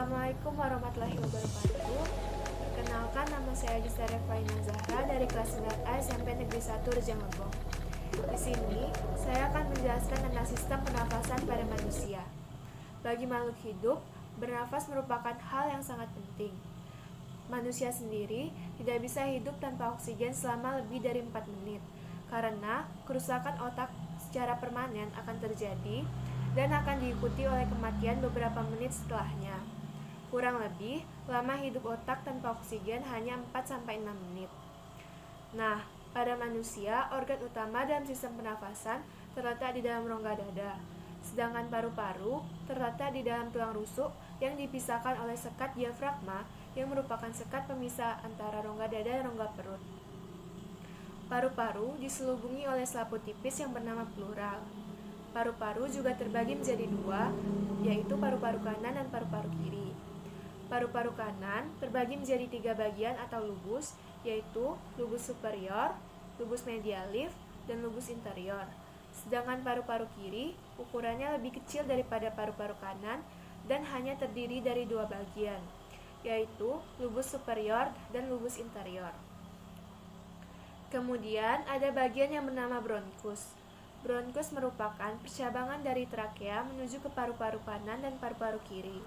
Assalamualaikum warahmatullahi wabarakatuh. Perkenalkan, nama saya Agista Refaina Zahra dari kelas 9A SMP Negeri 1 Rejang Lebong. Di sini, saya akan menjelaskan tentang sistem pernafasan pada manusia. Bagi makhluk hidup, bernafas merupakan hal yang sangat penting. Manusia sendiri tidak bisa hidup tanpa oksigen selama lebih dari 4 menit, karena kerusakan otak secara permanen akan terjadi dan akan diikuti oleh kematian beberapa menit setelahnya. Kurang lebih, lama hidup otak tanpa oksigen hanya 4-6 menit. Nah, pada manusia, organ utama dalam sistem pernafasan terletak di dalam rongga dada, sedangkan paru-paru terletak di dalam tulang rusuk yang dipisahkan oleh sekat diafragma yang merupakan sekat pemisah antara rongga dada dan rongga perut. Paru-paru diselubungi oleh selaput tipis yang bernama pleural. Paru-paru juga terbagi menjadi dua, yaitu paru-paru kanan dan paru-paru kiri. Paru-paru kanan terbagi menjadi 3 bagian atau lubus, yaitu lubus superior, lubus medialis, dan lubus interior. Sedangkan paru-paru kiri ukurannya lebih kecil daripada paru-paru kanan dan hanya terdiri dari 2 bagian, yaitu lubus superior dan lubus interior. Kemudian ada bagian yang bernama bronkus. Bronkus merupakan percabangan dari trakea menuju ke paru-paru kanan dan paru-paru kiri.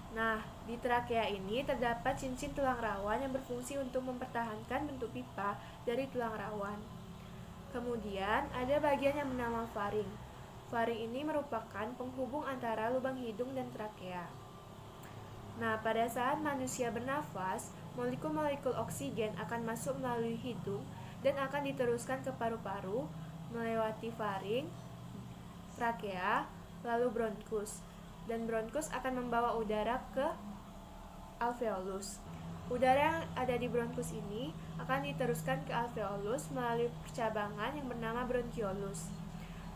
Nah, di trakea ini terdapat cincin tulang rawan yang berfungsi untuk mempertahankan bentuk pipa dari tulang rawan. Kemudian ada bagian yang bernama faring. Faring ini merupakan penghubung antara lubang hidung dan trakea. Nah, pada saat manusia bernafas, molekul-molekul oksigen akan masuk melalui hidung dan akan diteruskan ke paru-paru, melewati faring, trakea, lalu bronkus. Dan bronkus akan membawa udara ke alveolus. Udara yang ada di bronkus ini akan diteruskan ke alveolus melalui percabangan yang bernama bronkiolus.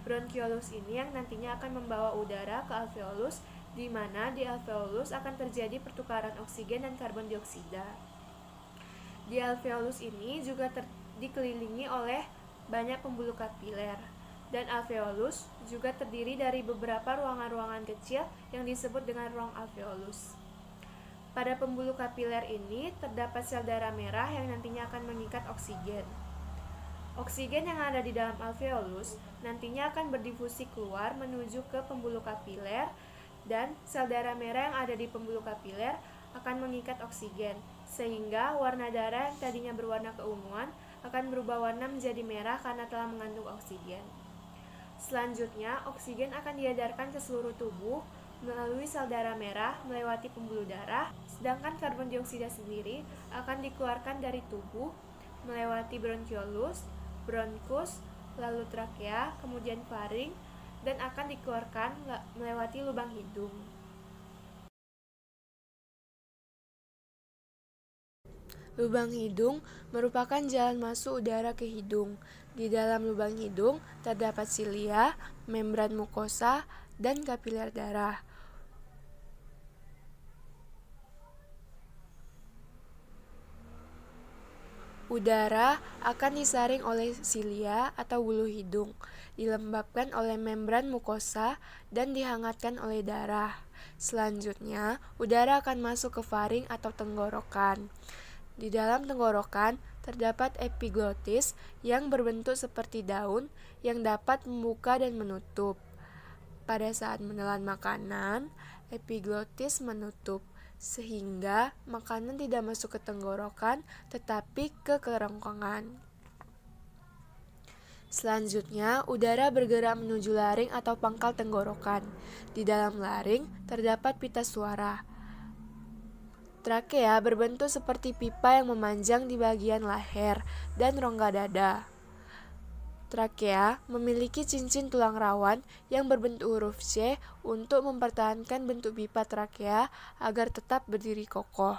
Bronkiolus ini yang nantinya akan membawa udara ke alveolus, di mana di alveolus akan terjadi pertukaran oksigen dan karbon dioksida. Di alveolus ini juga dikelilingi oleh banyak pembuluh kapiler, dan alveolus juga terdiri dari beberapa ruangan-ruangan kecil yang disebut dengan ruang alveolus. Pada pembuluh kapiler ini terdapat sel darah merah yang nantinya akan mengikat oksigen. Oksigen yang ada di dalam alveolus nantinya akan berdifusi keluar menuju ke pembuluh kapiler, dan sel darah merah yang ada di pembuluh kapiler akan mengikat oksigen, sehingga warna darah yang tadinya berwarna keunguan akan berubah warna menjadi merah karena telah mengandung oksigen. Selanjutnya, oksigen akan diedarkan ke seluruh tubuh melalui sel darah merah melewati pembuluh darah, sedangkan karbon dioksida sendiri akan dikeluarkan dari tubuh melewati bronkiolus, bronkus, lalu trakea, kemudian faring, dan akan dikeluarkan melewati lubang hidung. Lubang hidung merupakan jalan masuk udara ke hidung. Di dalam lubang hidung terdapat silia, membran mukosa, dan kapiler darah. Udara akan disaring oleh silia atau bulu hidung, dilembabkan oleh membran mukosa, dan dihangatkan oleh darah. Selanjutnya, udara akan masuk ke faring atau tenggorokan. Di dalam tenggorokan terdapat epiglotis yang berbentuk seperti daun yang dapat membuka dan menutup. Pada saat menelan makanan, epiglotis menutup, sehingga makanan tidak masuk ke tenggorokan tetapi ke kerongkongan. Selanjutnya, udara bergerak menuju laring atau pangkal tenggorokan. Di dalam laring terdapat pita suara. Trakea berbentuk seperti pipa yang memanjang di bagian leher dan rongga dada. Trakea memiliki cincin tulang rawan yang berbentuk huruf C untuk mempertahankan bentuk pipa trakea agar tetap berdiri kokoh.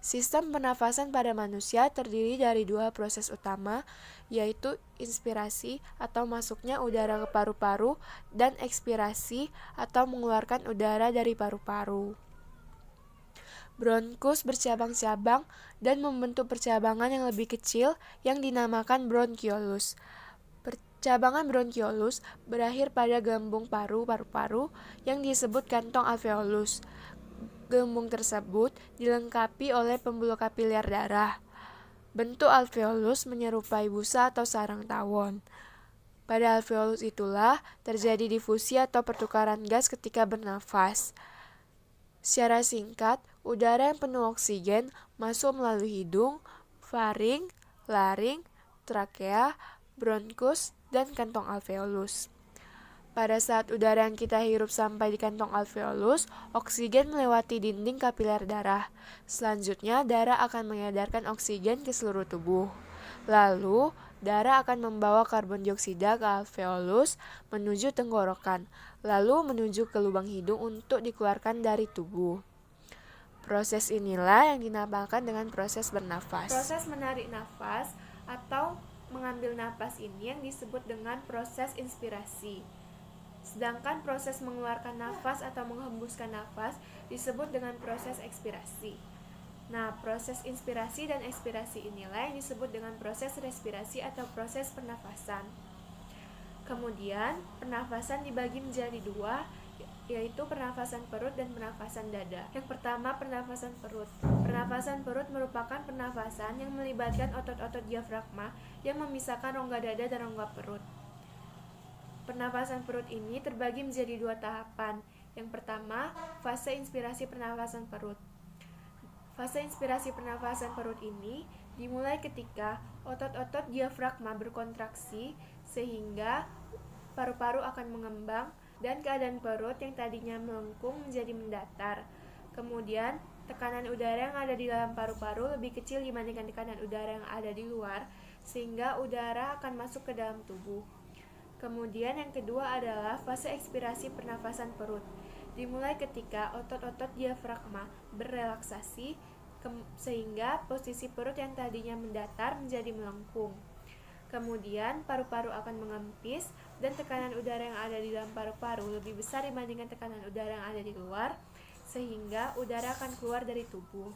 Sistem pernafasan pada manusia terdiri dari 2 proses utama, yaitu inspirasi atau masuknya udara ke paru-paru dan ekspirasi atau mengeluarkan udara dari paru-paru. Bronkus bercabang-cabang dan membentuk percabangan yang lebih kecil yang dinamakan bronkiolus. Percabangan bronkiolus berakhir pada gelembung paru-paru yang disebut kantong alveolus. Gelembung tersebut dilengkapi oleh pembuluh kapiler darah. Bentuk alveolus menyerupai busa atau sarang tawon. Pada alveolus itulah terjadi difusi atau pertukaran gas ketika bernafas. Secara singkat, udara yang penuh oksigen masuk melalui hidung, faring, laring, trakea, bronkus, dan kantong alveolus. Pada saat udara yang kita hirup sampai di kantong alveolus, oksigen melewati dinding kapiler darah. Selanjutnya, darah akan mengedarkan oksigen ke seluruh tubuh. Lalu, darah akan membawa karbon dioksida ke alveolus menuju tenggorokan, lalu menuju ke lubang hidung untuk dikeluarkan dari tubuh. Proses inilah yang dinamakan dengan proses bernafas. Proses menarik nafas atau mengambil nafas ini yang disebut dengan proses inspirasi. Sedangkan proses mengeluarkan nafas atau menghembuskan nafas disebut dengan proses ekspirasi. Nah, proses inspirasi dan ekspirasi inilah yang disebut dengan proses respirasi atau proses pernafasan. Kemudian, pernafasan dibagi menjadi dua, yaitu pernafasan perut dan pernafasan dada. Yang pertama, pernafasan perut. Pernafasan perut merupakan pernafasan yang melibatkan otot-otot diafragma yang memisahkan rongga dada dan rongga perut. Pernafasan perut ini terbagi menjadi dua tahapan. Yang pertama, fase inspirasi pernafasan perut. Fase inspirasi pernafasan perut ini dimulai ketika otot-otot diafragma berkontraksi sehingga paru-paru akan mengembang dan keadaan perut yang tadinya melengkung menjadi mendatar. Kemudian, tekanan udara yang ada di dalam paru-paru lebih kecil dibandingkan tekanan udara yang ada di luar, sehingga udara akan masuk ke dalam tubuh. Kemudian yang kedua adalah fase ekspirasi pernafasan perut. Dimulai ketika otot-otot diafragma berrelaksasi sehingga posisi perut yang tadinya mendatar menjadi melengkung. Kemudian paru-paru akan mengempis dan tekanan udara yang ada di dalam paru-paru lebih besar dibandingkan tekanan udara yang ada di luar, sehingga udara akan keluar dari tubuh.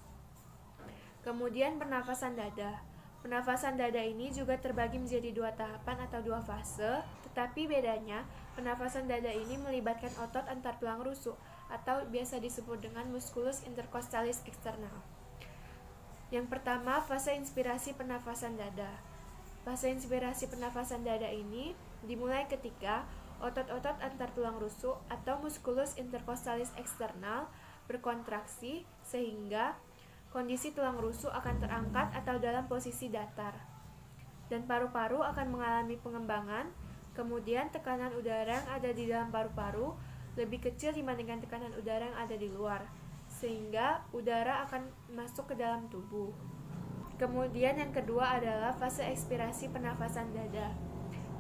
Kemudian pernafasan dada. Pernafasan dada ini juga terbagi menjadi dua tahapan atau dua fase, tetapi bedanya pernafasan dada ini melibatkan otot antar tulang rusuk atau biasa disebut dengan musculus intercostalis external. Yang pertama, fase inspirasi pernafasan dada. Fase inspirasi pernafasan dada ini dimulai ketika otot-otot antar tulang rusuk atau musculus intercostalis external berkontraksi sehingga kondisi tulang rusuk akan terangkat atau dalam posisi datar. Dan paru-paru akan mengalami pengembangan, kemudian tekanan udara yang ada di dalam paru-paru lebih kecil dibandingkan tekanan udara yang ada di luar, sehingga udara akan masuk ke dalam tubuh. Kemudian yang kedua adalah fase ekspirasi pernafasan dada.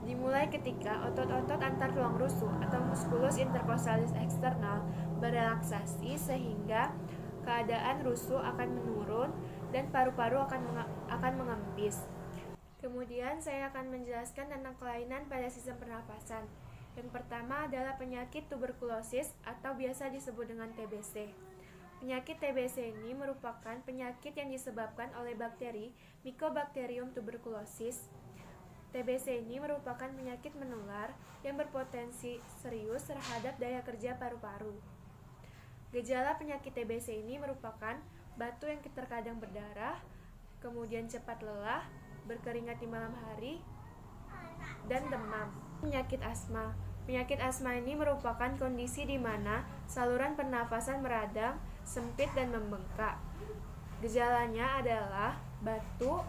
Dimulai ketika otot-otot antar tulang rusuk atau musculus intercostalis external berrelaksasi sehingga keadaan rusuk akan menurun dan paru-paru akan mengempis. Kemudian saya akan menjelaskan tentang kelainan pada sistem pernafasan. Yang pertama adalah penyakit tuberkulosis atau biasa disebut dengan TBC. Penyakit TBC ini merupakan penyakit yang disebabkan oleh bakteri Mycobacterium tuberculosis. TBC ini merupakan penyakit menular yang berpotensi serius terhadap daya kerja paru-paru. Gejala penyakit TBC ini merupakan batu yang terkadang berdarah, kemudian cepat lelah, berkeringat di malam hari, dan demam. Penyakit asma. Penyakit asma ini merupakan kondisi di mana saluran pernafasan meradang, sempit, dan membengkak. Gejalanya adalah batuk,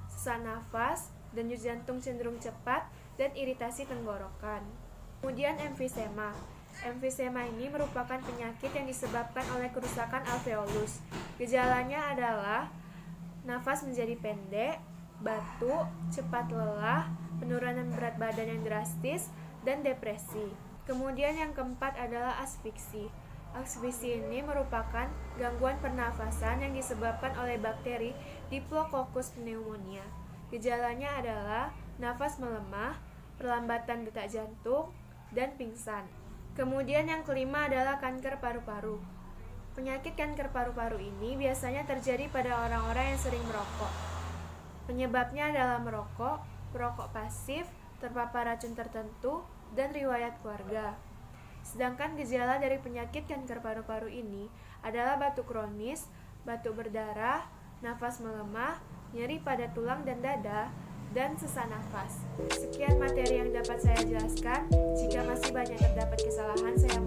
sesak nafas, denyut jantung cenderung cepat, dan iritasi tenggorokan. Kemudian emfisema. Emfisema ini merupakan penyakit yang disebabkan oleh kerusakan alveolus. Gejalanya adalah nafas menjadi pendek, batuk, cepat lelah, penurunan berat badan yang drastis, dan depresi. Kemudian yang keempat adalah asfiksi. Asfiksi ini merupakan gangguan pernafasan yang disebabkan oleh bakteri Diplococcus pneumonia. Gejalanya adalah nafas melemah, perlambatan detak jantung, dan pingsan. Kemudian yang kelima adalah kanker paru-paru. Penyakit kanker paru-paru ini biasanya terjadi pada orang-orang yang sering merokok. Penyebabnya adalah merokok, perokok pasif, terpapar racun tertentu, dan riwayat keluarga. Sedangkan gejala dari penyakit kanker paru-paru ini adalah batuk kronis, batuk berdarah, nafas melemah, nyeri pada tulang dan dada, dan sesak nafas. Sekian materi yang dapat saya jelaskan. Jika masih banyak terdapat kesalahan, saya